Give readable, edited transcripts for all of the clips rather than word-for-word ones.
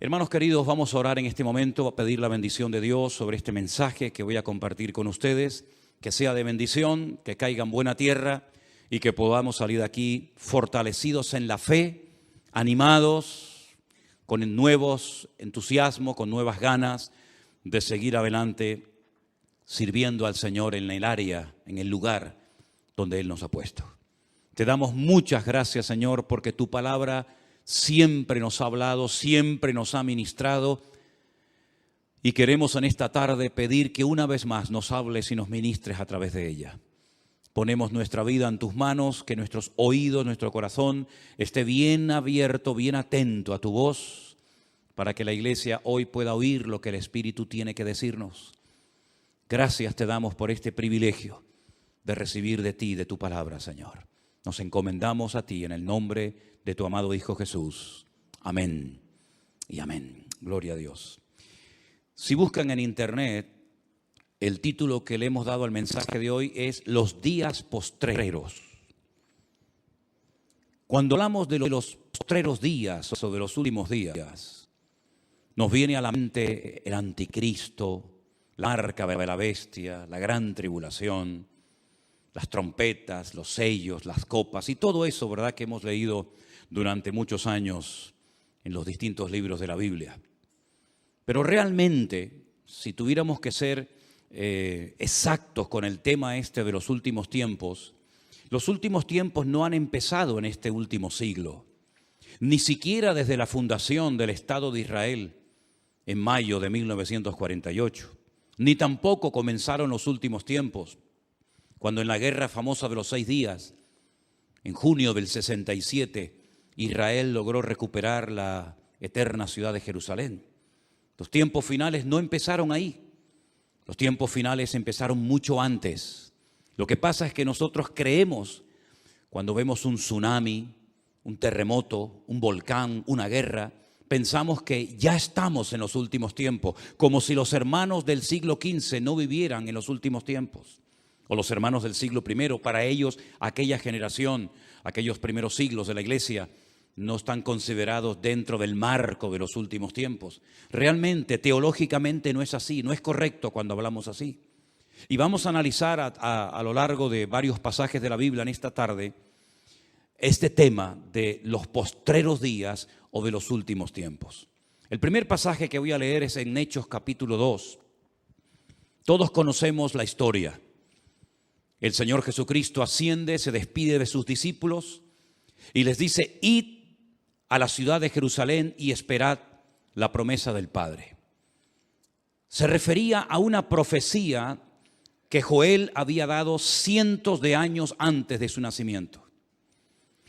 Hermanos queridos, vamos a orar en este momento, a pedir la bendición de Dios sobre este mensaje que voy a compartir con ustedes, que sea de bendición, que caiga en buena tierra y que podamos salir de aquí fortalecidos en la fe, animados, con nuevos entusiasmos, con nuevas ganas de seguir adelante sirviendo al Señor en el área, en el lugar donde Él nos ha puesto. Te damos muchas gracias, Señor, porque tu palabra siempre nos ha hablado, siempre nos ha ministrado, y queremos en esta tarde pedir que una vez más nos hables y nos ministres a través de ella. Ponemos nuestra vida en tus manos, que nuestros oídos, nuestro corazón esté bien abierto, bien atento a tu voz, para que la iglesia hoy pueda oír lo que el Espíritu tiene que decirnos. Gracias te damos por este privilegio de recibir de ti, de tu palabra, Señor. Nos encomendamos a ti en el nombre de tu amado Hijo Jesús. Amén y amén. Gloria a Dios. Si buscan en internet, el título que le hemos dado al mensaje de hoy es Los días postreros. Cuando hablamos de los postreros días o de los últimos días, nos viene a la mente el anticristo, la marca de la bestia, la gran tribulación, las trompetas, los sellos, las copas y todo eso, ¿verdad?, que hemos leído durante muchos años en los distintos libros de la Biblia. Pero realmente, si tuviéramos que ser exactos con el tema este de los últimos tiempos no han empezado en este último siglo, ni siquiera desde la fundación del Estado de Israel en mayo de 1948, ni tampoco comenzaron los últimos tiempos, cuando en la guerra famosa de los 6 días, en junio del 67, Israel logró recuperar la eterna ciudad de Jerusalén. Los tiempos finales no empezaron ahí. Los tiempos finales empezaron mucho antes. Lo que pasa es que nosotros creemos, cuando vemos un tsunami, un terremoto, un volcán, una guerra, pensamos que ya estamos en los últimos tiempos, como si los hermanos del siglo XV no vivieran en los últimos tiempos. O los hermanos del siglo I, para ellos aquella generación, aquellos primeros siglos de la iglesia no están considerados dentro del marco de los últimos tiempos. Realmente, teológicamente no es así, no es correcto cuando hablamos así. Y vamos a analizar a lo largo de varios pasajes de la Biblia en esta tarde este tema de los postreros días o de los últimos tiempos. El primer pasaje que voy a leer es en Hechos capítulo 2. Todos conocemos la historia. El Señor Jesucristo asciende, se despide de sus discípulos y les dice: id a la ciudad de Jerusalén y esperad la promesa del Padre. Se refería a una profecía que Joel había dado cientos de años antes de su nacimiento.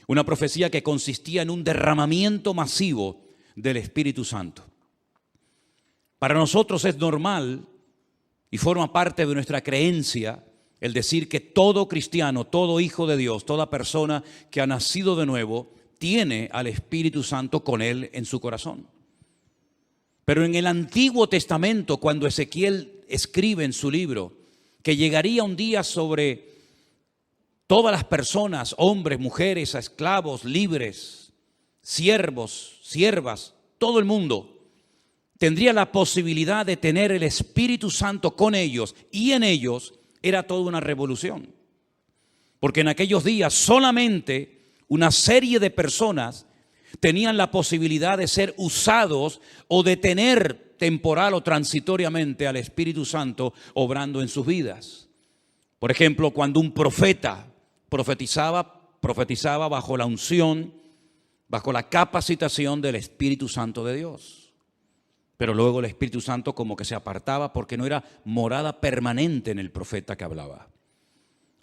Una profecía que consistía en un derramamiento masivo del Espíritu Santo. Para nosotros es normal y forma parte de nuestra creencia el decir que todo cristiano, todo hijo de Dios, toda persona que ha nacido de nuevo, tiene al Espíritu Santo con él en su corazón. Pero en el Antiguo Testamento, cuando Ezequiel escribe en su libro que llegaría un día sobre todas las personas, hombres, mujeres, esclavos, libres, siervos, siervas, todo el mundo tendría la posibilidad de tener el Espíritu Santo con ellos, y en ellos era toda una revolución. Porque en aquellos días solamente una serie de personas tenían la posibilidad de ser usados o de tener temporal o transitoriamente al Espíritu Santo obrando en sus vidas. Por ejemplo, cuando un profeta profetizaba bajo la unción, bajo la capacitación del Espíritu Santo de Dios. Pero luego el Espíritu Santo como que se apartaba porque no era morada permanente en el profeta que hablaba.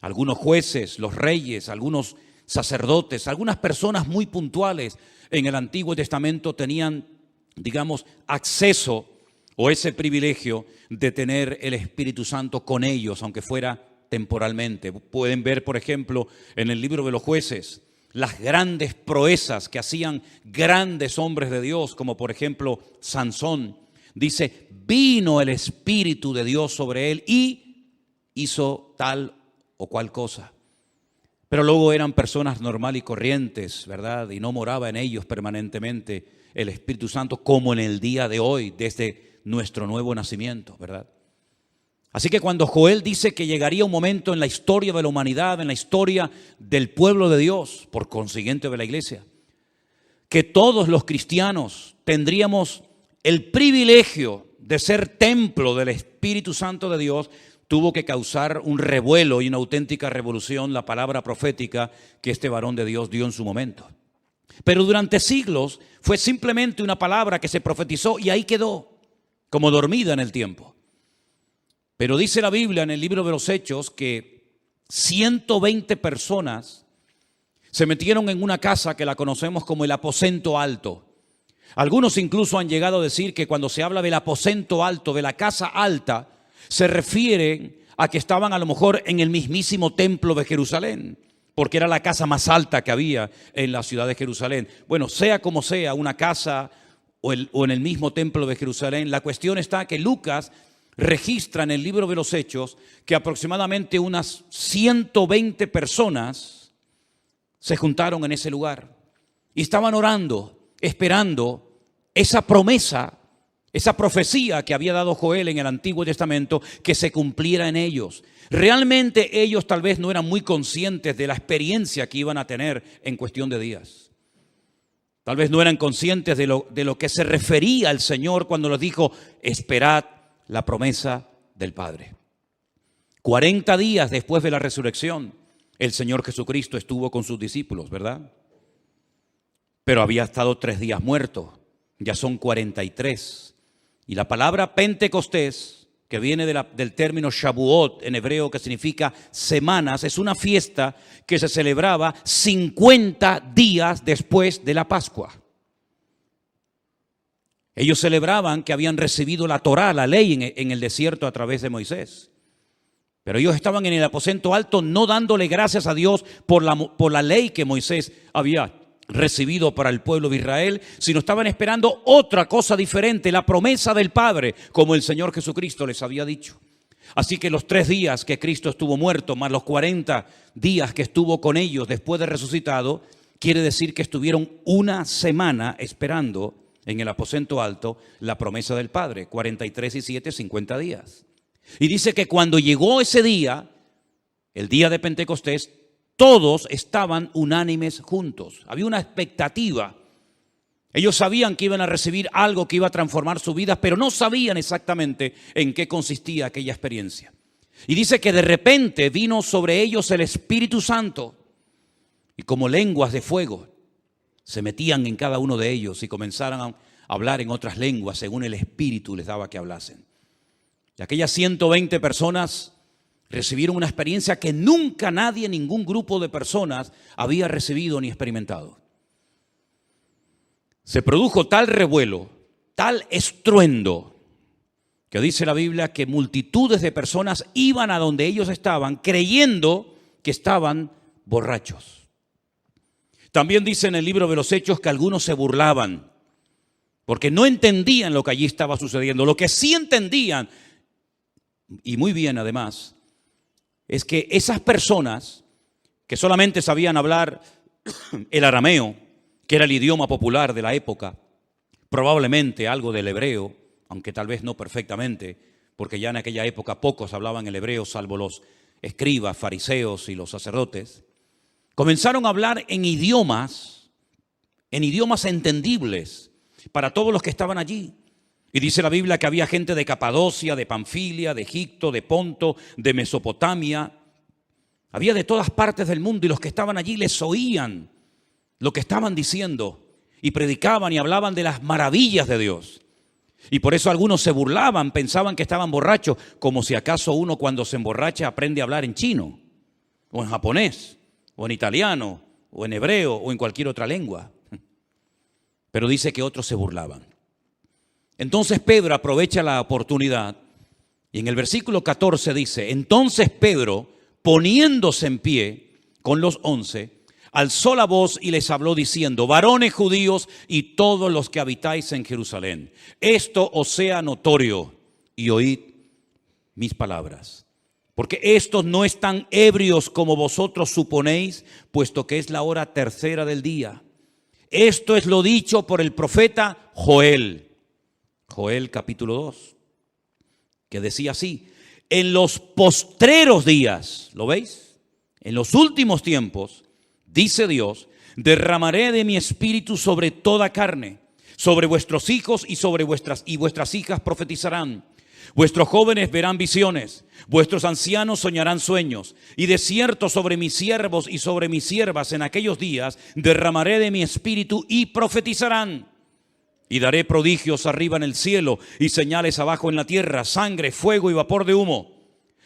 Algunos jueces, los reyes, algunos sacerdotes, algunas personas muy puntuales en el Antiguo Testamento tenían, digamos, acceso o ese privilegio de tener el Espíritu Santo con ellos, aunque fuera temporalmente. Pueden ver, por ejemplo, en el libro de los Jueces, las grandes proezas que hacían grandes hombres de Dios, como por ejemplo Sansón. Dice: vino el Espíritu de Dios sobre él y hizo tal o cual cosa. pero luego eran personas normal y corrientes, ¿verdad? Y no moraba en ellos permanentemente el Espíritu Santo como en el día de hoy, desde nuestro nuevo nacimiento, ¿verdad? Así que cuando Joel dice que llegaría un momento en la historia de la humanidad, en la historia del pueblo de Dios, por consiguiente de la iglesia, que todos los cristianos tendríamos el privilegio de ser templo del Espíritu Santo de Dios, tuvo que causar un revuelo y una auténtica revolución la palabra profética que este varón de Dios dio en su momento. Pero durante siglos fue simplemente una palabra que se profetizó y ahí quedó, como dormida en el tiempo. Pero dice la Biblia en el libro de los Hechos que 120 personas se metieron en una casa que la conocemos como el aposento alto. Algunos incluso han llegado a decir que cuando se habla del aposento alto, de la casa alta, se refieren a que estaban a lo mejor en el mismísimo templo de Jerusalén, porque era la casa más alta que había en la ciudad de Jerusalén. Bueno, sea como sea, una casa o en el mismo templo de Jerusalén, la cuestión está que Lucas registra en el libro de los Hechos que aproximadamente unas 120 personas se juntaron en ese lugar y estaban orando, esperando esa promesa, esa profecía que había dado Joel en el Antiguo Testamento, que se cumpliera en ellos. Realmente ellos tal vez no eran muy conscientes de la experiencia que iban a tener en cuestión de días. Tal vez no eran conscientes de lo que se refería al Señor cuando les dijo: esperad la promesa del Padre. 40 días después de la resurrección, el Señor Jesucristo estuvo con sus discípulos, ¿verdad? Pero había estado 3 días muerto, ya son 43. Y la palabra Pentecostés, que viene del término Shavuot en hebreo, que significa semanas, es una fiesta que se celebraba 50 días después de la Pascua. Ellos celebraban que habían recibido la Torá, la ley, en el desierto a través de Moisés. Pero ellos estaban en el aposento alto no dándole gracias a Dios por la ley que Moisés había recibido para el pueblo de Israel, sino estaban esperando otra cosa diferente, la promesa del Padre, como el Señor Jesucristo les había dicho. Así que los 3 días que Cristo estuvo muerto, más los 40 días que estuvo con ellos después de resucitado, quiere decir que estuvieron una semana esperando en el aposento alto la promesa del Padre, 43 y 7, 50 días. Y dice que cuando llegó ese día, el día de Pentecostés, todos estaban unánimes juntos. Había una expectativa. Ellos sabían que iban a recibir algo que iba a transformar su vida, pero no sabían exactamente en qué consistía aquella experiencia. Y dice que de repente vino sobre ellos el Espíritu Santo y como lenguas de fuego se metían en cada uno de ellos y comenzaron a hablar en otras lenguas según el Espíritu les daba que hablasen. Y aquellas 120 personas recibieron una experiencia que nunca nadie, ningún grupo de personas había recibido ni experimentado. Se produjo tal revuelo, tal estruendo, que dice la Biblia que multitudes de personas iban a donde ellos estaban creyendo que estaban borrachos. También dice en el libro de los Hechos que algunos se burlaban porque no entendían lo que allí estaba sucediendo. Lo que sí entendían, y muy bien además, es que esas personas que solamente sabían hablar el arameo, que era el idioma popular de la época, probablemente algo del hebreo, aunque tal vez no perfectamente, porque ya en aquella época pocos hablaban el hebreo, salvo los escribas, fariseos y los sacerdotes, comenzaron a hablar en idiomas entendibles para todos los que estaban allí. Y dice la Biblia que había gente de Capadocia, de Panfilia, de Egipto, de Ponto, de Mesopotamia. Había de todas partes del mundo y los que estaban allí les oían lo que estaban diciendo y predicaban y hablaban de las maravillas de Dios. Y por eso algunos se burlaban, pensaban que estaban borrachos, como si acaso uno cuando se emborracha aprende a hablar en chino, o en japonés, o en italiano, o en hebreo, o en cualquier otra lengua. Pero dice que otros se burlaban. Entonces Pedro aprovecha la oportunidad y en el versículo 14 dice: entonces Pedro, poniéndose en pie con los 11, alzó la voz y les habló diciendo: varones judíos y todos los que habitáis en Jerusalén, esto os sea notorio y oíd mis palabras. Porque estos no están ebrios como vosotros suponéis, puesto que es la hora tercera del día. Esto es lo dicho por el profeta Joel. Joel capítulo 2, que decía así: en los postreros días, ¿lo veis? En los últimos tiempos, dice Dios, derramaré de mi espíritu sobre toda carne, sobre vuestros hijos y sobre vuestras hijas profetizarán. Vuestros jóvenes verán visiones, vuestros ancianos soñarán sueños, y de cierto sobre mis siervos y sobre mis siervas en aquellos días derramaré de mi espíritu y profetizarán. Y daré prodigios arriba en el cielo y señales abajo en la tierra, sangre, fuego y vapor de humo.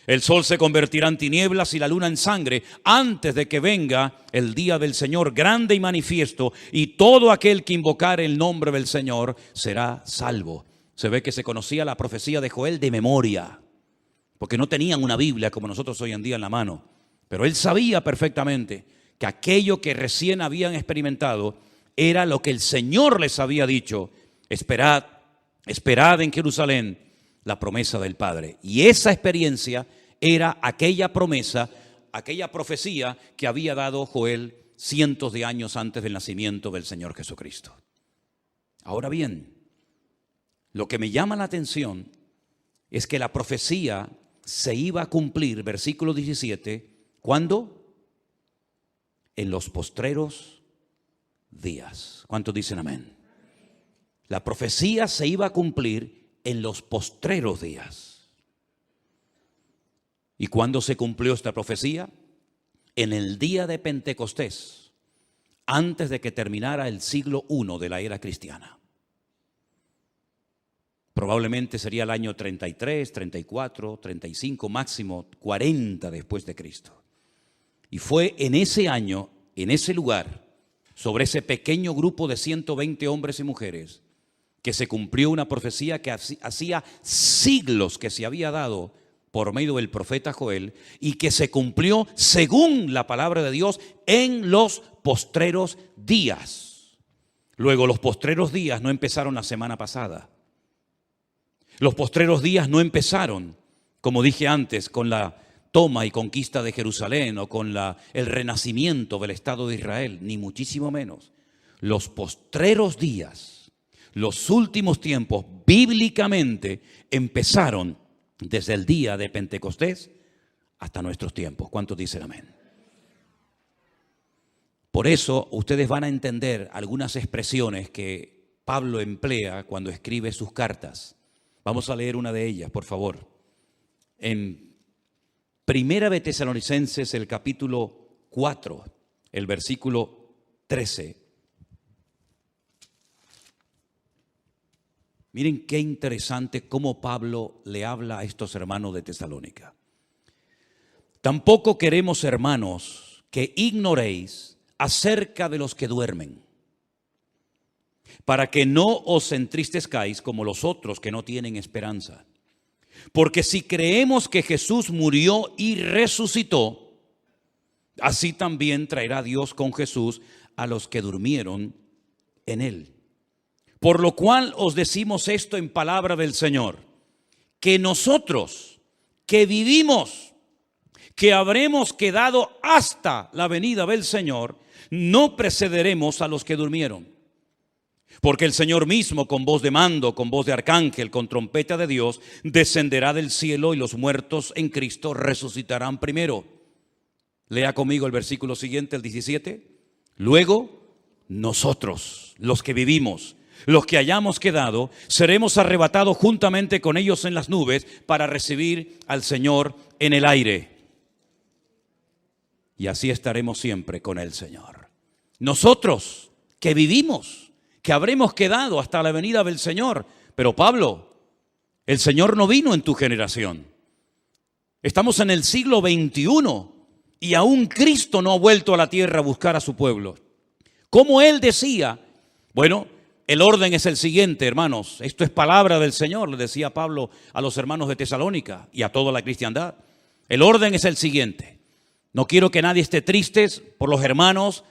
El sol se convertirá en tinieblas y la luna en sangre antes de que venga el día del Señor grande y manifiesto, y todo aquel que invocare el nombre del Señor será salvo. Se ve que se conocía la profecía de Joel de memoria, porque no tenían una Biblia como nosotros hoy en día en la mano. Pero él sabía perfectamente que aquello que recién habían experimentado era lo que el Señor les había dicho: esperad, esperad en Jerusalén la promesa del Padre. Y esa experiencia era aquella promesa, aquella profecía que había dado Joel cientos de años antes del nacimiento del Señor Jesucristo. Ahora bien, lo que me llama la atención es que la profecía se iba a cumplir, versículo 17, ¿cuándo? En los postreros días. ¿Cuántos dicen amén? La profecía se iba a cumplir en los postreros días. ¿Y cuándo se cumplió esta profecía? En el día de Pentecostés, antes de que terminara el siglo I de la era cristiana. Probablemente sería el año 33, 34, 35, máximo 40 después de Cristo. Y fue en ese año, en ese lugar, sobre ese pequeño grupo de 120 hombres y mujeres, que se cumplió una profecía que hacía siglos que se había dado por medio del profeta Joel, y que se cumplió según la palabra de Dios en los postreros días. Luego, los postreros días no empezaron la semana pasada. Los postreros días no empezaron, como dije antes, con la toma y conquista de Jerusalén o con el renacimiento del Estado de Israel, ni muchísimo menos. Los postreros días, los últimos tiempos, bíblicamente empezaron desde el día de Pentecostés hasta nuestros tiempos. ¿Cuántos dicen amén? Por eso ustedes van a entender algunas expresiones que Pablo emplea cuando escribe sus cartas. Vamos a leer una de ellas, por favor. En Primera de Tesalonicenses, el capítulo 4, el versículo 13. Miren qué interesante cómo Pablo le habla a estos hermanos de Tesalónica. Tampoco queremos, hermanos, que ignoréis acerca de los que duermen, para que no os entristezcáis como los otros que no tienen esperanza. Porque si creemos que Jesús murió y resucitó, así también traerá Dios con Jesús a los que durmieron en él. Por lo cual os decimos esto en palabra del Señor, que nosotros que vivimos, que habremos quedado hasta la venida del Señor, no precederemos a los que durmieron. Porque el Señor mismo, con voz de mando, con voz de arcángel, con trompeta de Dios, descenderá del cielo, y los muertos en Cristo resucitarán primero. Lea conmigo el versículo siguiente, el 17. Luego, nosotros, los que vivimos, los que hayamos quedado, seremos arrebatados juntamente con ellos en las nubes para recibir al Señor en el aire. Y así estaremos siempre con el Señor. Nosotros que vivimos, que habremos quedado hasta la venida del Señor. Pero Pablo, el Señor no vino en tu generación. Estamos en el siglo XXI y aún Cristo no ha vuelto a la tierra a buscar a su pueblo. Como Él decía, bueno, el orden es el siguiente, hermanos. Esto es palabra del Señor, le decía Pablo a los hermanos de Tesalónica y a toda la cristiandad. El orden es el siguiente. No quiero que nadie esté triste por los hermanos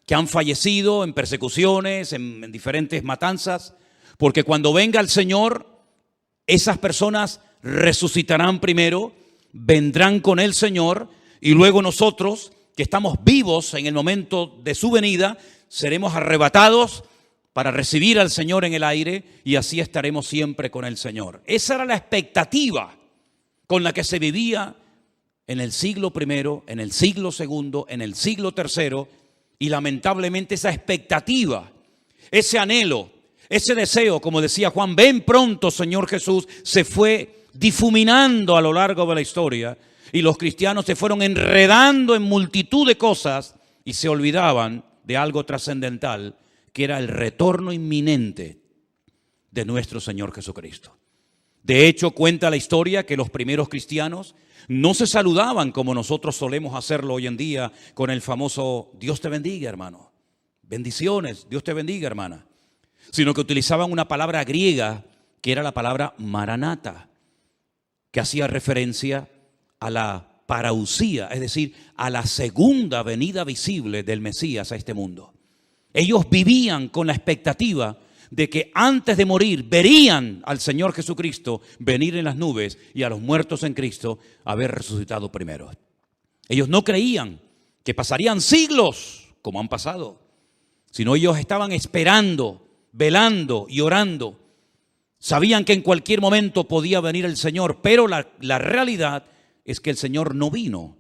que han fallecido en persecuciones, en diferentes matanzas, porque cuando venga el Señor, esas personas resucitarán primero, vendrán con el Señor y luego nosotros, que estamos vivos en el momento de su venida, seremos arrebatados para recibir al Señor en el aire y así estaremos siempre con el Señor. Esa era la expectativa con la que se vivía en el siglo primero, en el siglo segundo, en el siglo tercero, y lamentablemente esa expectativa, ese anhelo, ese deseo, como decía Juan, ven pronto Señor Jesús, se fue difuminando a lo largo de la historia y los cristianos se fueron enredando en multitud de cosas y se olvidaban de algo trascendental, que era el retorno inminente de nuestro Señor Jesucristo. De hecho, cuenta la historia que los primeros cristianos no se saludaban como nosotros solemos hacerlo hoy en día con el famoso Dios te bendiga, hermano. Bendiciones, Dios te bendiga, hermana. Sino que utilizaban una palabra griega que era la palabra maranata, que hacía referencia a la parausía, es decir, a la segunda venida visible del Mesías a este mundo. Ellos vivían con la expectativa de que antes de morir verían al Señor Jesucristo venir en las nubes y a los muertos en Cristo haber resucitado primero. Ellos no creían que pasarían siglos como han pasado, sino ellos estaban esperando, velando y orando. Sabían que en cualquier momento podía venir el Señor, pero la realidad es que el Señor no vino.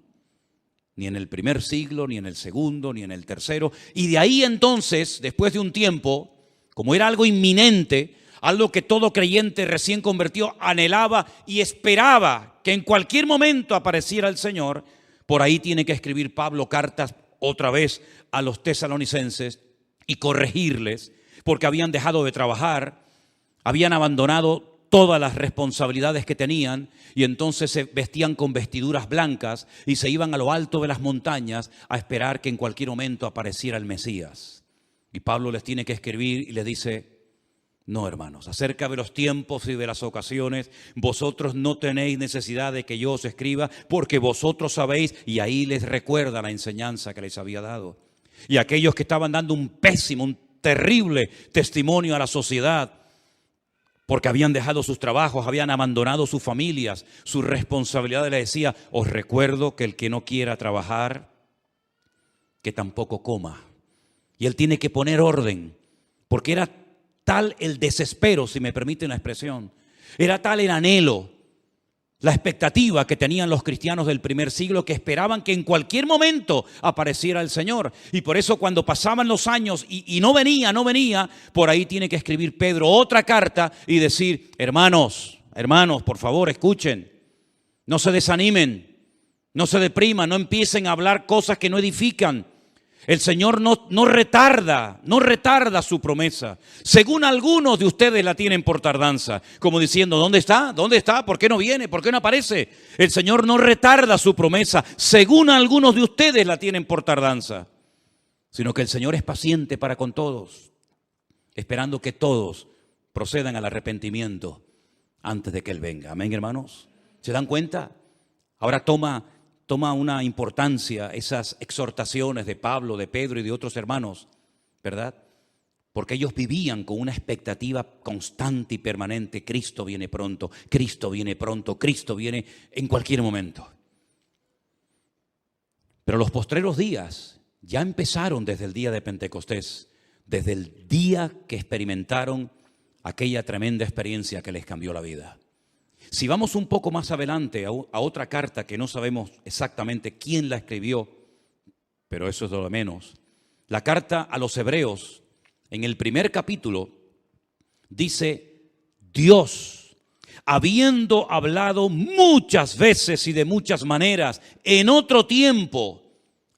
Ni en el primer siglo, ni en el segundo, ni en el tercero. Y de ahí entonces, después de un tiempo, como era algo inminente, algo que todo creyente recién convertido anhelaba y esperaba que en cualquier momento apareciera el Señor, por ahí tiene que escribir Pablo cartas otra vez a los tesalonicenses y corregirles, porque habían dejado de trabajar, habían abandonado todas las responsabilidades que tenían y entonces se vestían con vestiduras blancas y se iban a lo alto de las montañas a esperar que en cualquier momento apareciera el Mesías. Y Pablo les tiene que escribir y les dice, no, hermanos, acerca de los tiempos y de las ocasiones, vosotros no tenéis necesidad de que yo os escriba, porque vosotros sabéis, y ahí les recuerda la enseñanza que les había dado. Y aquellos que estaban dando un pésimo, un terrible testimonio a la sociedad, porque habían dejado sus trabajos, habían abandonado sus familias, sus responsabilidades, les decía, os recuerdo que el que no quiera trabajar, que tampoco coma. Y él tiene que poner orden, porque era tal el desespero, si me permiten la expresión, era tal el anhelo, la expectativa que tenían los cristianos del primer siglo, que esperaban que en cualquier momento apareciera el Señor. Y por eso cuando pasaban los años y no venía, por ahí tiene que escribir Pedro otra carta y decir, hermanos, por favor, escuchen, no se desanimen, no se depriman, no empiecen a hablar cosas que no edifican. El Señor no retarda su promesa. Según algunos de ustedes la tienen por tardanza, como diciendo, ¿dónde está? ¿Dónde está? ¿Por qué no viene? ¿Por qué no aparece? El Señor no retarda su promesa. Según algunos de ustedes la tienen por tardanza, sino que el Señor es paciente para con todos, esperando que todos procedan al arrepentimiento antes de que Él venga. Amén, hermanos. ¿Se dan cuenta? Ahora toma una importancia esas exhortaciones de Pablo, de Pedro y de otros hermanos, ¿verdad? Porque ellos vivían con una expectativa constante y permanente. Cristo viene pronto, Cristo viene pronto, Cristo viene en cualquier momento. Pero los postreros días ya empezaron desde el día de Pentecostés, desde el día que experimentaron aquella tremenda experiencia que les cambió la vida. Si vamos un poco más adelante a otra carta que no sabemos exactamente quién la escribió, pero eso es lo de menos. La carta a los Hebreos, en el primer capítulo, dice, Dios, habiendo hablado muchas veces y de muchas maneras en otro tiempo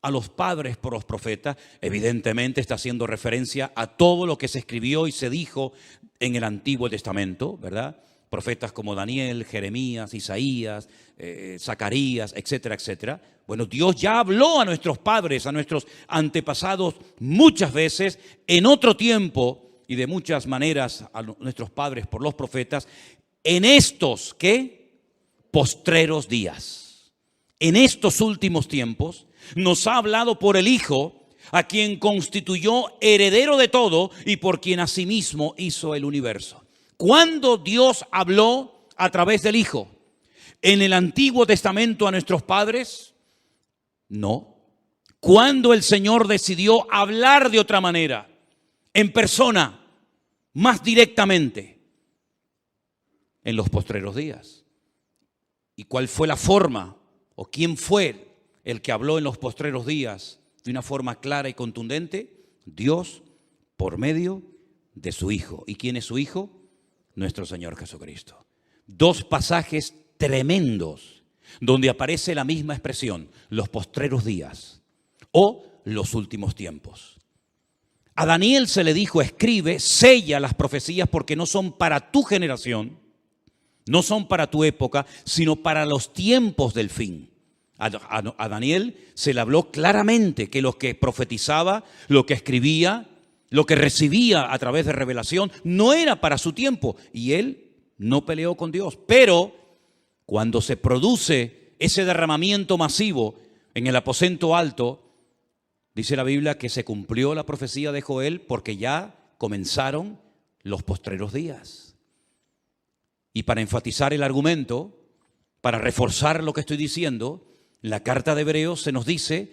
a los padres por los profetas, evidentemente está haciendo referencia a todo lo que se escribió y se dijo en el Antiguo Testamento, ¿verdad? Profetas como Daniel, Jeremías, Isaías, Zacarías, etcétera, etcétera. Bueno, Dios ya habló a nuestros padres, a nuestros antepasados muchas veces, en otro tiempo y de muchas maneras a nuestros padres por los profetas, en estos, ¿qué? Postreros días. En estos últimos tiempos nos ha hablado por el Hijo, a quien constituyó heredero de todo y por quien asimismo hizo el universo. ¿Cuándo Dios habló a través del Hijo? en el Antiguo Testamento a nuestros padres? No. ¿Cuándo el Señor decidió hablar de otra manera, en persona, más directamente? En los postreros días. ¿Y cuál fue la forma o quién fue el que habló en los postreros días de una forma clara y contundente? Dios, por medio de su Hijo. ¿Y quién es su Hijo? Nuestro Señor Jesucristo. Dos pasajes tremendos donde aparece la misma expresión, los postreros días o los últimos tiempos. A Daniel se le dijo: escribe, sella las profecías porque no son para tu generación, no son para tu época, sino para los tiempos del fin. A Daniel se le habló claramente que lo que profetizaba, lo que escribía, lo que recibía a través de revelación, no era para su tiempo. Y él no peleó con Dios. Pero cuando se produce ese derramamiento masivo en el aposento alto, dice la Biblia que se cumplió la profecía de Joel porque ya comenzaron los postreros días. Y para enfatizar el argumento, para reforzar lo que estoy diciendo, en la carta de Hebreos se nos dice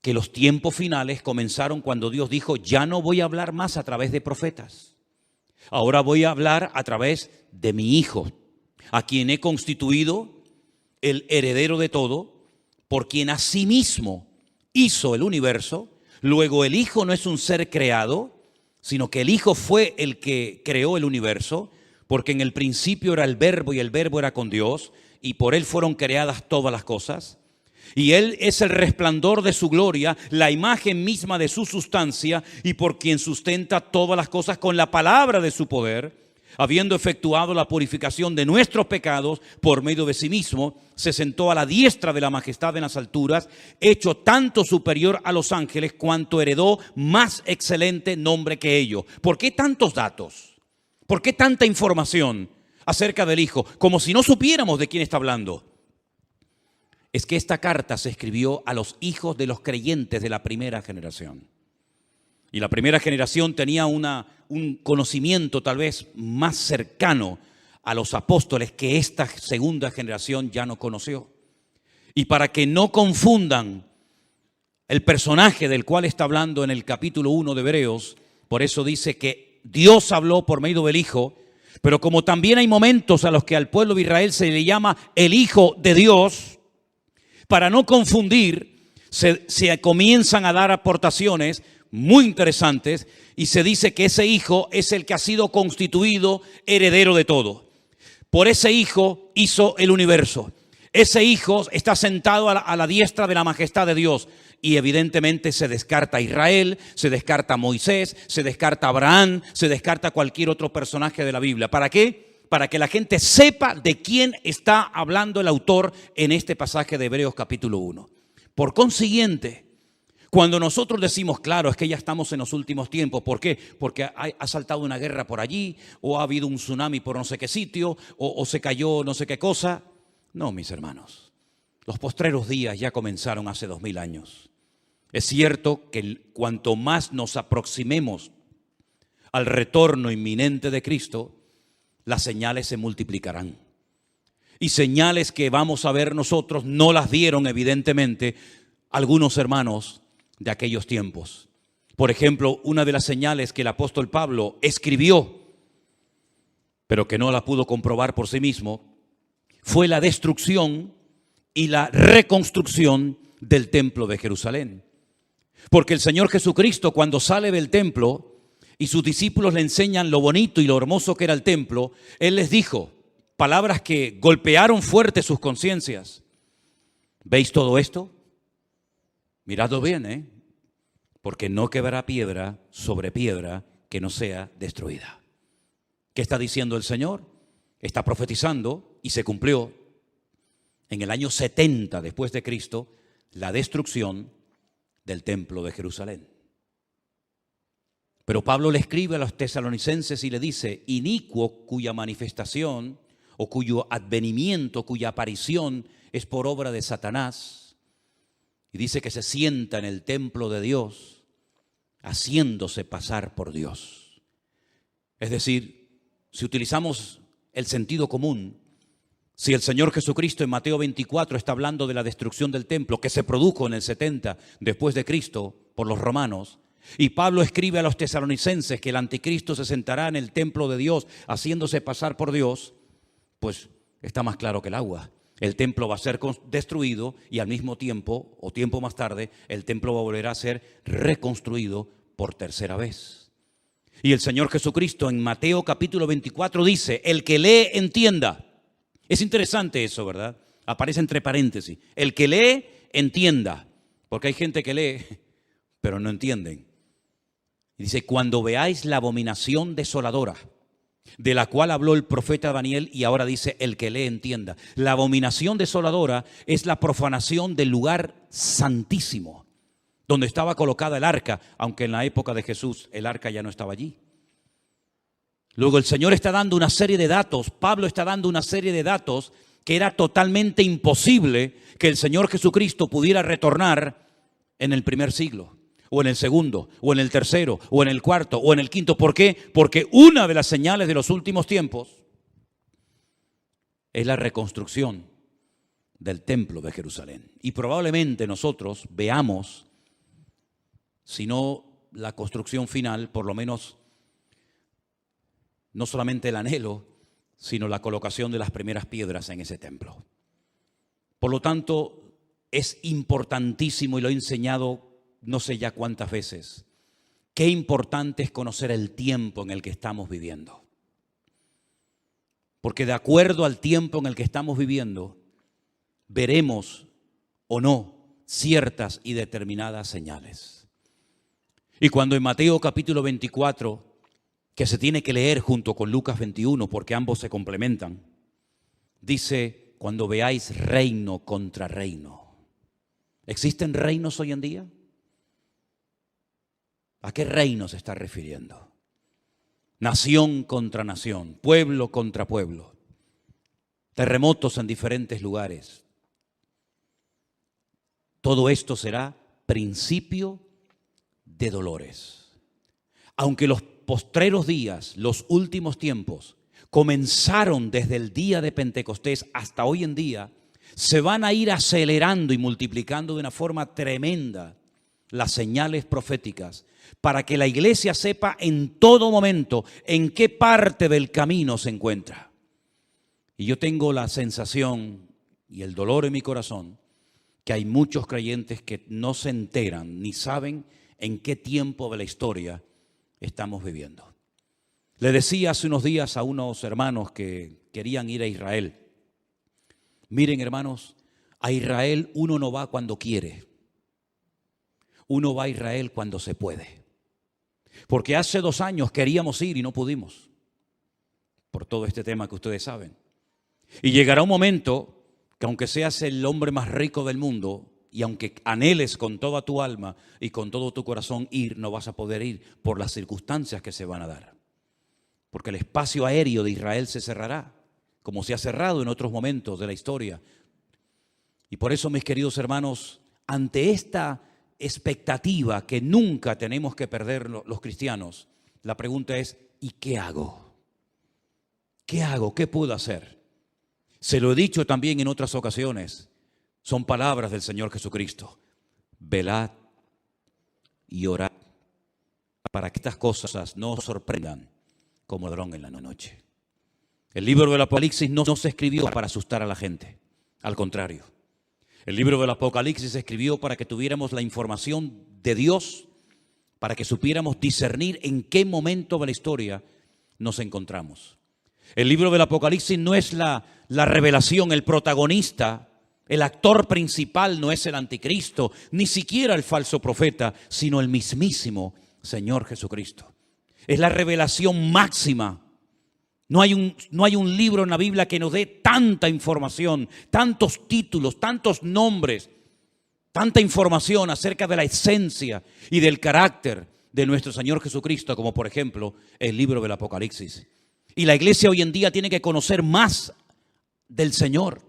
que los tiempos finales comenzaron cuando Dios dijo: ya no voy a hablar más a través de profetas. Ahora voy a hablar a través de mi Hijo, a quien he constituido el heredero de todo, por quien asimismo hizo el universo. Luego el Hijo no es un ser creado, sino que el Hijo fue el que creó el universo, porque en el principio era el Verbo y el Verbo era con Dios, y por Él fueron creadas todas las cosas. Y Él es el resplandor de su gloria, la imagen misma de su sustancia, y por quien sustenta todas las cosas con la palabra de su poder, habiendo efectuado la purificación de nuestros pecados por medio de sí mismo, se sentó a la diestra de la majestad en las alturas, hecho tanto superior a los ángeles cuanto heredó más excelente nombre que ellos. ¿Por qué tantos datos? ¿Por qué tanta información acerca del Hijo? Como si no supiéramos de quién está hablando. Es que esta carta se escribió a los hijos de los creyentes de la primera generación. Y la primera generación tenía un conocimiento tal vez más cercano a los apóstoles que esta segunda generación ya no conoció. Y para que no confundan el personaje del cual está hablando en el capítulo 1 de Hebreos, por eso dice que Dios habló por medio del Hijo, pero como también hay momentos a los que al pueblo de Israel se le llama el Hijo de Dios, para no confundir, se comienzan a dar aportaciones muy interesantes y se dice que ese Hijo es el que ha sido constituido heredero de todo. Por ese Hijo hizo el universo. Ese Hijo está sentado a la diestra de la majestad de Dios. Y evidentemente se descarta a Israel, se descarta a Moisés, se descarta a Abraham, se descarta a cualquier otro personaje de la Biblia. ¿Para qué? Para que la gente sepa de quién está hablando el autor en este pasaje de Hebreos capítulo 1. Por consiguiente, cuando nosotros decimos, claro, es que ya estamos en los últimos tiempos. ¿Por qué? Porque ha saltado una guerra por allí, o ha habido un tsunami por no sé qué sitio, o se cayó no sé qué cosa. No, mis hermanos, los postreros días ya comenzaron hace 2000 años. Es cierto que cuanto más nos aproximemos al retorno inminente de Cristo, las señales se multiplicarán. Y señales que vamos a ver nosotros no las dieron evidentemente algunos hermanos de aquellos tiempos. Por ejemplo, una de las señales que el apóstol Pablo escribió, pero que no la pudo comprobar por sí mismo, fue la destrucción y la reconstrucción del templo de Jerusalén. Porque el Señor Jesucristo, cuando sale del templo y sus discípulos le enseñan lo bonito y lo hermoso que era el templo, Él les dijo palabras que golpearon fuerte sus conciencias. ¿Veis todo esto? Miradlo bien, porque no quedará piedra sobre piedra que no sea destruida. ¿Qué está diciendo el Señor? Está profetizando y se cumplió en el año 70 después de Cristo la destrucción del templo de Jerusalén. Pero Pablo le escribe a los tesalonicenses y le dice: inicuo cuya manifestación o cuyo advenimiento, cuya aparición es por obra de Satanás. Y dice que se sienta en el templo de Dios haciéndose pasar por Dios. Es decir, si utilizamos el sentido común, Si el Señor Jesucristo en Mateo 24 está hablando de la destrucción del templo que se produjo en el 70 después de Cristo por los romanos, y Pablo escribe a los tesalonicenses que el anticristo se sentará en el templo de Dios haciéndose pasar por Dios, pues está más claro que el agua. El templo va a ser destruido y al mismo tiempo, o tiempo más tarde, el templo va a volver a ser reconstruido por tercera vez. Y el Señor Jesucristo en Mateo capítulo 24 dice, el que lee entienda. Es interesante eso, ¿verdad? Aparece entre paréntesis. El que lee entienda. Porque hay gente que lee, pero no entienden. Y dice, cuando veáis la abominación desoladora, de la cual habló el profeta Daniel, y ahora dice, el que lee entienda. La abominación desoladora es la profanación del lugar santísimo, donde estaba colocada el arca, aunque en la época de Jesús el arca ya no estaba allí. Luego el Señor está dando una serie de datos, Pablo está dando una serie de datos que era totalmente imposible que el Señor Jesucristo pudiera retornar en el primer siglo, o en el segundo, o en el tercero, o en el cuarto, o en el quinto. ¿Por qué? Porque una de las señales de los últimos tiempos es la reconstrucción del templo de Jerusalén. Y probablemente nosotros veamos, si no la construcción final, por lo menos no solamente el anhelo, sino la colocación de las primeras piedras en ese templo. Por lo tanto, es importantísimo, y lo he enseñado no sé ya cuántas veces, qué importante es conocer el tiempo en el que estamos viviendo. Porque de acuerdo al tiempo en el que estamos viviendo, veremos o no ciertas y determinadas señales. Y cuando en Mateo capítulo 24, que se tiene que leer junto con Lucas 21, porque ambos se complementan, dice, cuando veáis reino contra reino. ¿Existen reinos hoy en día? ¿A qué reino se está refiriendo? Nación contra nación, pueblo contra pueblo, terremotos en diferentes lugares. Todo esto será principio de dolores. Aunque los postreros días, los últimos tiempos, comenzaron desde el día de Pentecostés hasta hoy en día, se van a ir acelerando y multiplicando de una forma tremenda las señales proféticas para que la iglesia sepa en todo momento en qué parte del camino se encuentra. Y yo tengo la sensación y el dolor en mi corazón que hay muchos creyentes que no se enteran ni saben en qué tiempo de la historia estamos viviendo. Le decía hace unos días a unos hermanos que querían ir a Israel. Miren, hermanos, a Israel uno no va cuando quiere. Uno va a Israel cuando se puede. Porque hace 2 años queríamos ir y no pudimos. Por todo este tema que ustedes saben. Y llegará un momento que aunque seas el hombre más rico del mundo y aunque anheles con toda tu alma y con todo tu corazón ir, no vas a poder ir por las circunstancias que se van a dar. Porque el espacio aéreo de Israel se cerrará, como se ha cerrado en otros momentos de la historia. Y por eso, mis queridos hermanos, ante esta expectativa que nunca tenemos que perder los cristianos, la pregunta es, ¿y qué hago? ¿Qué hago? ¿Qué puedo hacer? Se lo he dicho también en otras ocasiones, son palabras del Señor Jesucristo. Velad y orad para que estas cosas no os sorprendan como ladrón en la noche. El libro del Apocalipsis no se escribió para asustar a la gente, al contrario. El libro del Apocalipsis se escribió para que tuviéramos la información de Dios, para que supiéramos discernir en qué momento de la historia nos encontramos. El libro del Apocalipsis no es la revelación, el protagonista, el actor principal no es el anticristo, ni siquiera el falso profeta, sino el mismísimo Señor Jesucristo. Es la revelación máxima. No hay un libro en la Biblia que nos dé tanta información, tantos títulos, tantos nombres, tanta información acerca de la esencia y del carácter de nuestro Señor Jesucristo, como por ejemplo el libro del Apocalipsis. Y la iglesia hoy en día tiene que conocer más del Señor,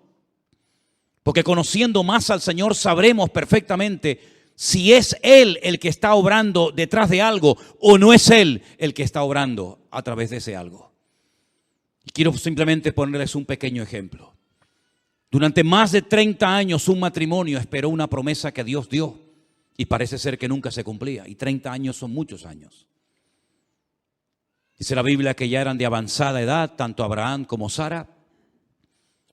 porque conociendo más al Señor sabremos perfectamente si es Él el que está obrando detrás de algo o no es Él el que está obrando a través de ese algo. Y quiero simplemente ponerles un pequeño ejemplo. Durante más de 30 años un matrimonio esperó una promesa que Dios dio y parece ser que nunca se cumplía. Y 30 años son muchos años. Dice la Biblia que ya eran de avanzada edad, tanto Abraham como Sara,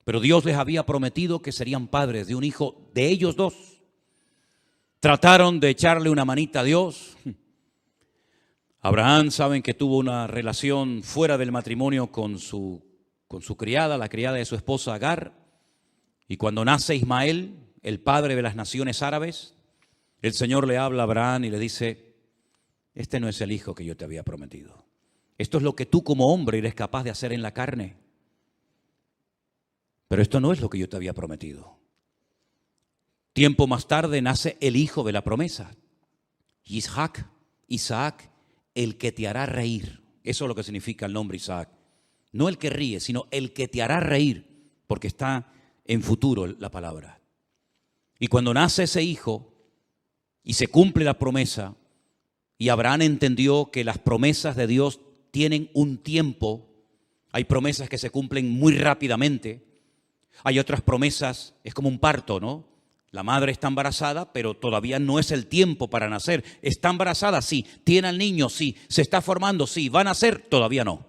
pero Dios les había prometido que serían padres de un hijo de ellos dos. Trataron de echarle una manita a Dios. Abraham, saben que tuvo una relación fuera del matrimonio con su criada, la criada de su esposa Agar. Y cuando nace Ismael, el padre de las naciones árabes, el Señor le habla a Abraham y le dice: este no es el hijo que yo te había prometido. Esto es lo que tú como hombre eres capaz de hacer en la carne. Pero esto no es lo que yo te había prometido. Tiempo más tarde nace el hijo de la promesa, Isaac, el que te hará reír. Eso es lo que significa el nombre Isaac. No el que ríe, sino el que te hará reír, porque está en futuro la palabra. Y cuando nace ese hijo y se cumple la promesa, y Abraham entendió que las promesas de Dios tienen un tiempo. Hay promesas que se cumplen muy rápidamente. Hay otras promesas, es como un parto, ¿no? La madre está embarazada, pero todavía no es el tiempo para nacer. ¿Está embarazada? Sí. ¿Tiene al niño? Sí. ¿Se está formando? Sí. ¿Va a nacer? Todavía no.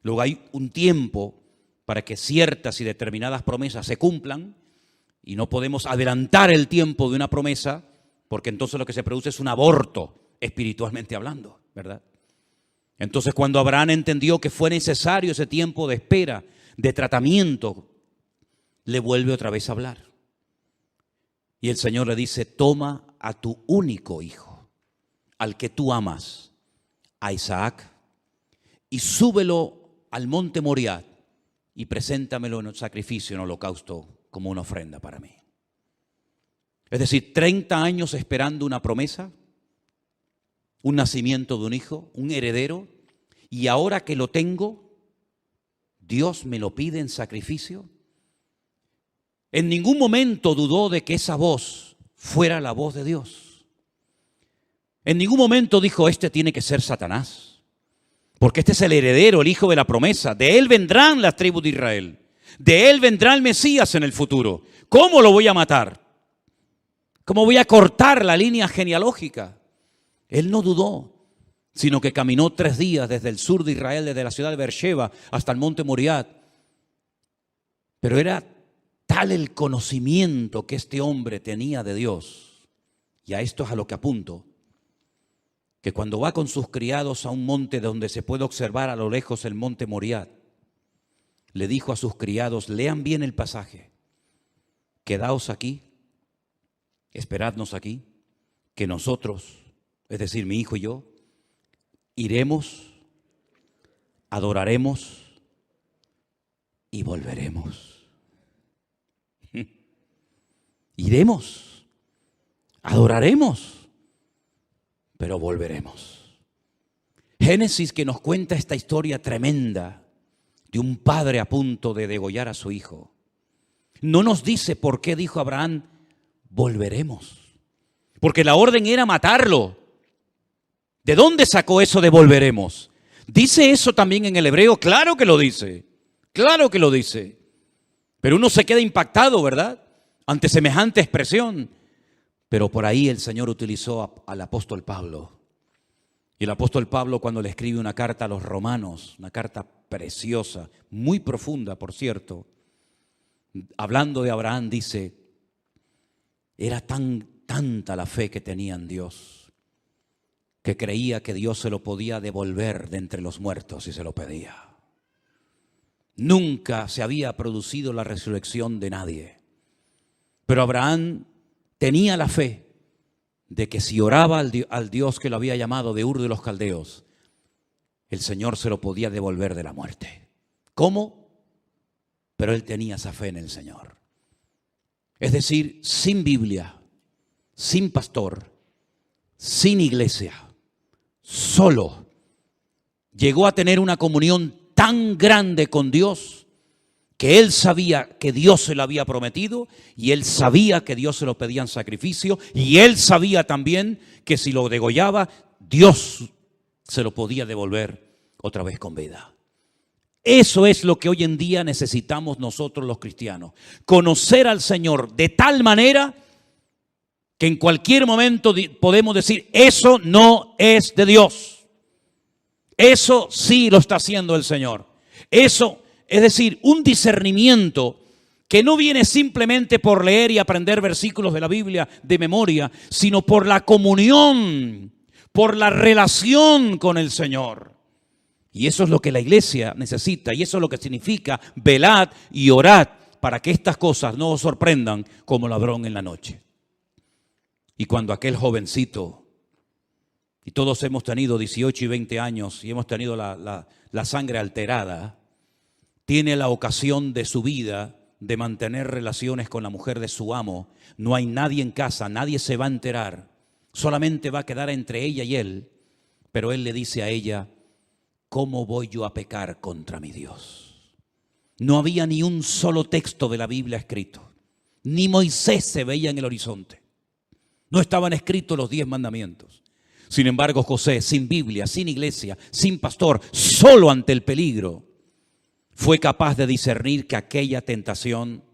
Luego hay un tiempo para que ciertas y determinadas promesas se cumplan, y no podemos adelantar el tiempo de una promesa, porque entonces lo que se produce es un aborto, espiritualmente hablando, ¿verdad? Entonces, cuando Abraham entendió que fue necesario ese tiempo de espera, de tratamiento, le vuelve otra vez a hablar. Y el Señor le dice: toma a tu único hijo, al que tú amas, a Isaac, y súbelo al monte Moriah y preséntamelo en un sacrificio, en holocausto, como una ofrenda para mí. Es decir, 30 años esperando una promesa, un nacimiento de un hijo, un heredero, y ahora que lo tengo, Dios me lo pide en sacrificio. En ningún momento dudó de que esa voz fuera la voz de Dios. En ningún momento dijo: este tiene que ser Satanás, porque este es el heredero, el hijo de la promesa. De él vendrán las tribus de Israel. De él vendrá el Mesías en el futuro. ¿Cómo lo voy a matar? ¿Cómo voy a cortar la línea genealógica? Él no dudó, sino que caminó 3 días desde el sur de Israel, desde la ciudad de Beersheba hasta el monte Moriah. Pero era tal el conocimiento que este hombre tenía de Dios, y a esto es a lo que apunto, que cuando va con sus criados a un monte donde se puede observar a lo lejos el monte Moriah, le dijo a sus criados: lean bien el pasaje, quedaos aquí, esperadnos aquí, que nosotros, es decir, mi hijo y yo, iremos, adoraremos y volveremos. Iremos, adoraremos, pero volveremos. Génesis, que nos cuenta esta historia tremenda de un padre a punto de degollar a su hijo, no nos dice por qué dijo Abraham: volveremos. Porque la orden era matarlo. ¿De dónde sacó eso de volveremos? ¿Dice eso también en el hebreo? Claro que lo dice. Claro que lo dice. Pero uno se queda impactado, ¿verdad?, ante semejante expresión. Pero por ahí el Señor utilizó al apóstol Pablo. Y el apóstol Pablo, cuando le escribe una carta a los romanos, una carta preciosa, muy profunda, por cierto, hablando de Abraham, dice: era tanta la fe que tenía en Dios, que creía que Dios se lo podía devolver de entre los muertos si se lo pedía. Nunca se había producido la resurrección de nadie, pero Abraham tenía la fe de que si oraba al Dios que lo había llamado de Ur de los Caldeos, el Señor se lo podía devolver de la muerte. ¿Cómo? Pero él tenía esa fe en el Señor. Es decir, sin Biblia, sin pastor, sin iglesia, solo, llegó a tener una comunión tan grande con Dios que él sabía que Dios se lo había prometido, y él sabía que Dios se lo pedía en sacrificio, y él sabía también que si lo degollaba, Dios se lo podía devolver otra vez con vida. Eso es lo que hoy en día necesitamos nosotros los cristianos. Conocer al Señor de tal manera que en cualquier momento podemos decir, eso no es de Dios. Eso sí lo está haciendo el Señor. Eso, es decir, un discernimiento que no viene simplemente por leer y aprender versículos de la Biblia de memoria, sino por la comunión, por la relación con el Señor. Y eso es lo que la iglesia necesita, y eso es lo que significa velad y orad para que estas cosas no os sorprendan como ladrón en la noche. Y cuando aquel jovencito, y todos hemos tenido 18 y 20 años y hemos tenido la sangre alterada, tiene la ocasión de su vida de mantener relaciones con la mujer de su amo, no hay nadie en casa, nadie se va a enterar, solamente va a quedar entre ella y él, pero él le dice a ella, ¿cómo voy yo a pecar contra mi Dios? No había ni un solo texto de la Biblia escrito, ni Moisés se veía en el horizonte, no estaban escritos los 10 mandamientos. Sin embargo, José, sin Biblia, sin iglesia, sin pastor, solo ante el peligro, fue capaz de discernir que aquella tentación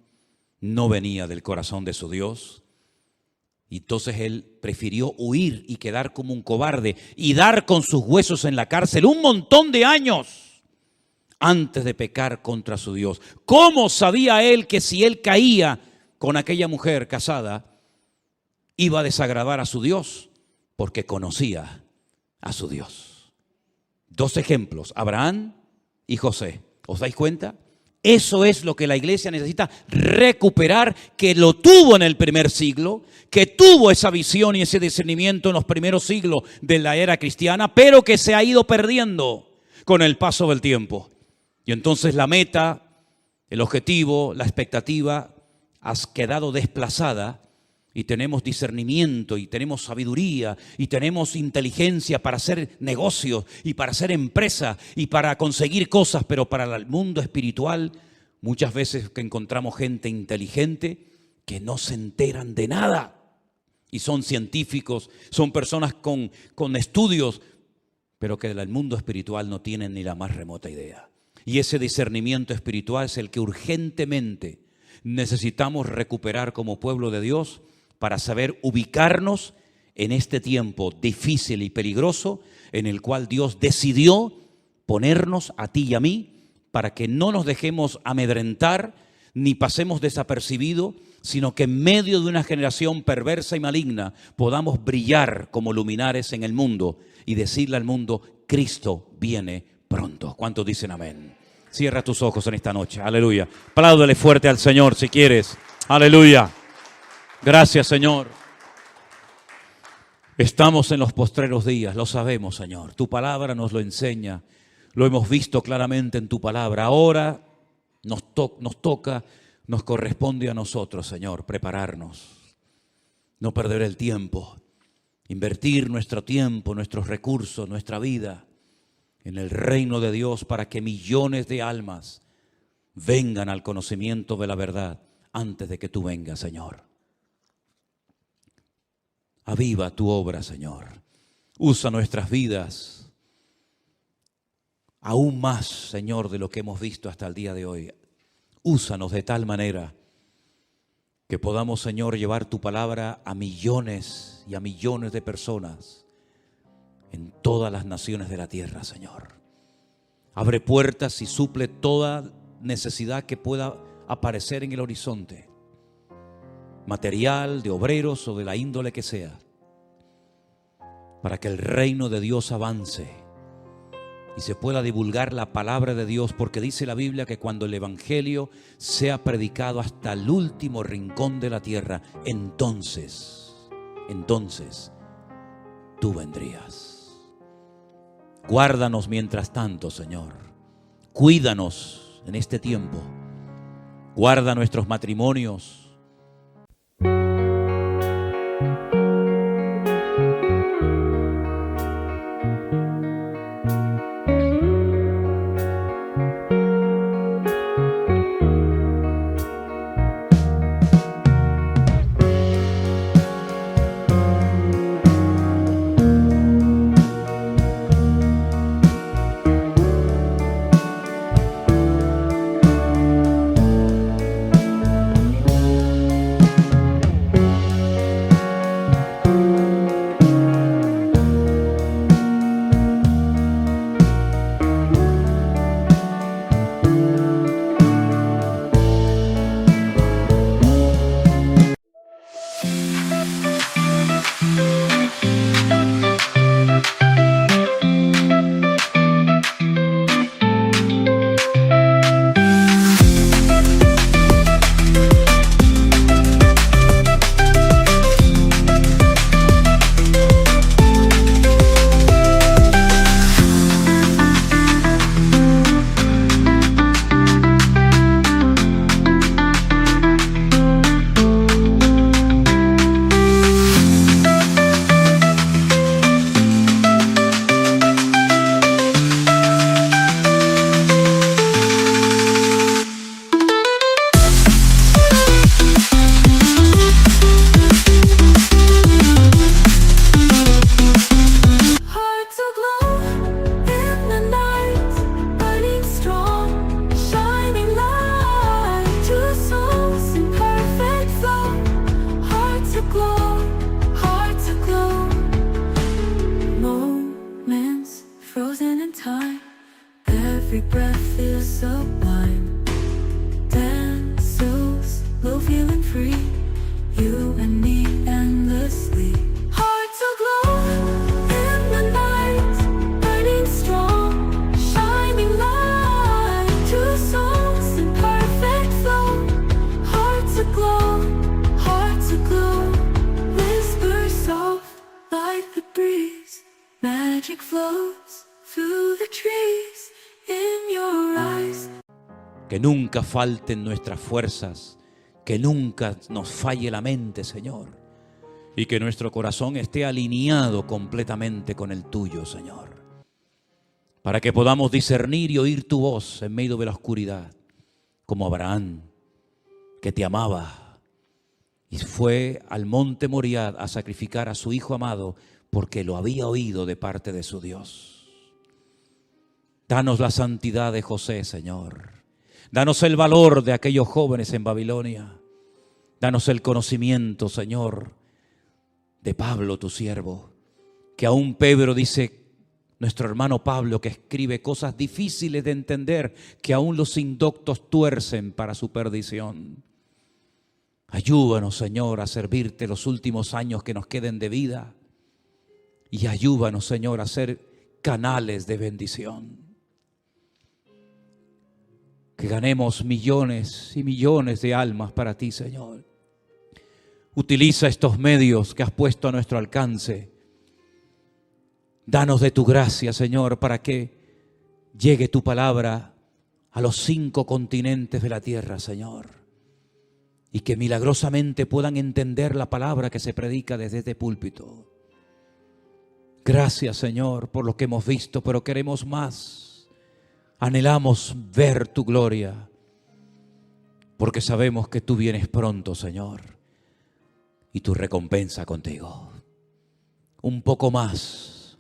no venía del corazón de su Dios. Y entonces él prefirió huir y quedar como un cobarde y dar con sus huesos en la cárcel un montón de años antes de pecar contra su Dios. ¿Cómo sabía él que si él caía con aquella mujer casada, iba a desagradar a su Dios? Porque conocía a su Dios. 2 ejemplos, Abraham y José. ¿Os dais cuenta? Eso es lo que la iglesia necesita recuperar, que lo tuvo en el primer siglo, que tuvo esa visión y ese discernimiento en los primeros siglos de la era cristiana, pero que se ha ido perdiendo con el paso del tiempo. Y entonces la meta, el objetivo, la expectativa ha quedado desplazada. Y tenemos discernimiento y tenemos sabiduría y tenemos inteligencia para hacer negocios y para hacer empresa y para conseguir cosas, pero para el mundo espiritual muchas veces que encontramos gente inteligente que no se enteran de nada y son científicos, son personas con estudios, pero que del mundo espiritual no tienen ni la más remota idea. Y ese discernimiento espiritual es el que urgentemente necesitamos recuperar como pueblo de Dios, para saber ubicarnos en este tiempo difícil y peligroso en el cual Dios decidió ponernos a ti y a mí para que no nos dejemos amedrentar ni pasemos desapercibidos, sino que en medio de una generación perversa y maligna podamos brillar como luminares en el mundo y decirle al mundo, Cristo viene pronto. ¿Cuántos dicen amén? Cierra tus ojos en esta noche. Aleluya. Apláudele fuerte al Señor si quieres. Aleluya. Gracias, Señor. Estamos en los postreros días, lo sabemos, Señor. Tu palabra nos lo enseña, lo hemos visto claramente en tu palabra. Ahora nos toca, nos corresponde a nosotros, Señor, prepararnos, no perder el tiempo, invertir nuestro tiempo, nuestros recursos, nuestra vida en el reino de Dios para que millones de almas vengan al conocimiento de la verdad antes de que tú vengas, Señor. Aviva tu obra, Señor. Usa nuestras vidas aún más, Señor, de lo que hemos visto hasta el día de hoy. Úsanos de tal manera que podamos, Señor, llevar tu palabra a millones y a millones de personas en todas las naciones de la tierra, Señor. Abre puertas y suple toda necesidad que pueda aparecer en el horizonte, material, de obreros o de la índole que sea, para que el reino de Dios avance y se pueda divulgar la palabra de Dios, porque dice la Biblia que cuando el evangelio sea predicado hasta el último rincón de la tierra, entonces tú vendrías. Guárdanos mientras tanto, Señor. Cuídanos en este tiempo. Guarda nuestros matrimonios. flows through the trees in your eyes. Que nunca falten nuestras fuerzas, que nunca nos falle la mente, Señor, y que nuestro corazón esté alineado completamente con el tuyo, Señor, para que podamos discernir y oír tu voz en medio de la oscuridad, como Abraham, que te amaba y fue al monte Moriah a sacrificar a su hijo amado porque lo había oído de parte de su Dios. Danos la santidad de José, Señor. Danos el valor de aquellos jóvenes en Babilonia. Danos el conocimiento, Señor, de Pablo, tu siervo, que aún Pedro dice, nuestro hermano Pablo, que escribe cosas difíciles de entender, que aún los indoctos tuercen para su perdición. Ayúdanos, Señor, a servirte los últimos años que nos queden de vida. Y ayúdanos, Señor, a ser canales de bendición. Que ganemos millones y millones de almas para ti, Señor. Utiliza estos medios que has puesto a nuestro alcance. Danos de tu gracia, Señor, para que llegue tu palabra a los 5 continentes de la tierra, Señor. Y que milagrosamente puedan entender la palabra que se predica desde este púlpito. Gracias, Señor, por lo que hemos visto, pero queremos más. Anhelamos ver tu gloria, porque sabemos que tú vienes pronto, Señor, y tu recompensa contigo. Un poco más,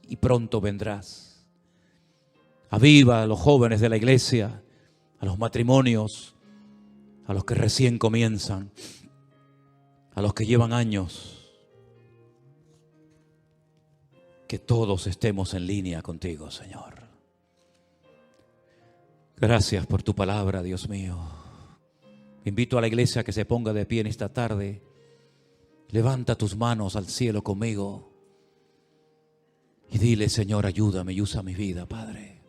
y pronto vendrás. Aviva a los jóvenes de la iglesia, a los matrimonios, a los que recién comienzan, a los que llevan años, que todos estemos en línea contigo, Señor. Gracias por tu palabra, Dios mío. Invito a la iglesia a que se ponga de pie en esta tarde. Levanta tus manos al cielo conmigo y dile, Señor, ayúdame y usa mi vida, Padre.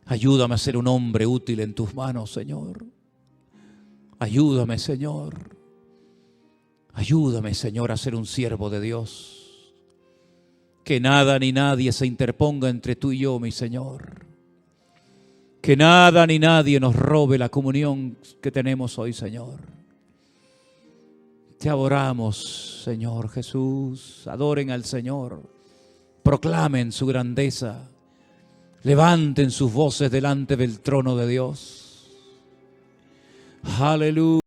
Ayúdame a ser un hombre útil en tus manos, Señor. Ayúdame, Señor. Ayúdame, Señor, a ser un siervo de Dios. Que nada ni nadie se interponga entre tú y yo, mi Señor. Que nada ni nadie nos robe la comunión que tenemos hoy, Señor. Te adoramos, Señor Jesús. Adoren al Señor. Proclamen su grandeza. Levanten sus voces delante del trono de Dios. Aleluya.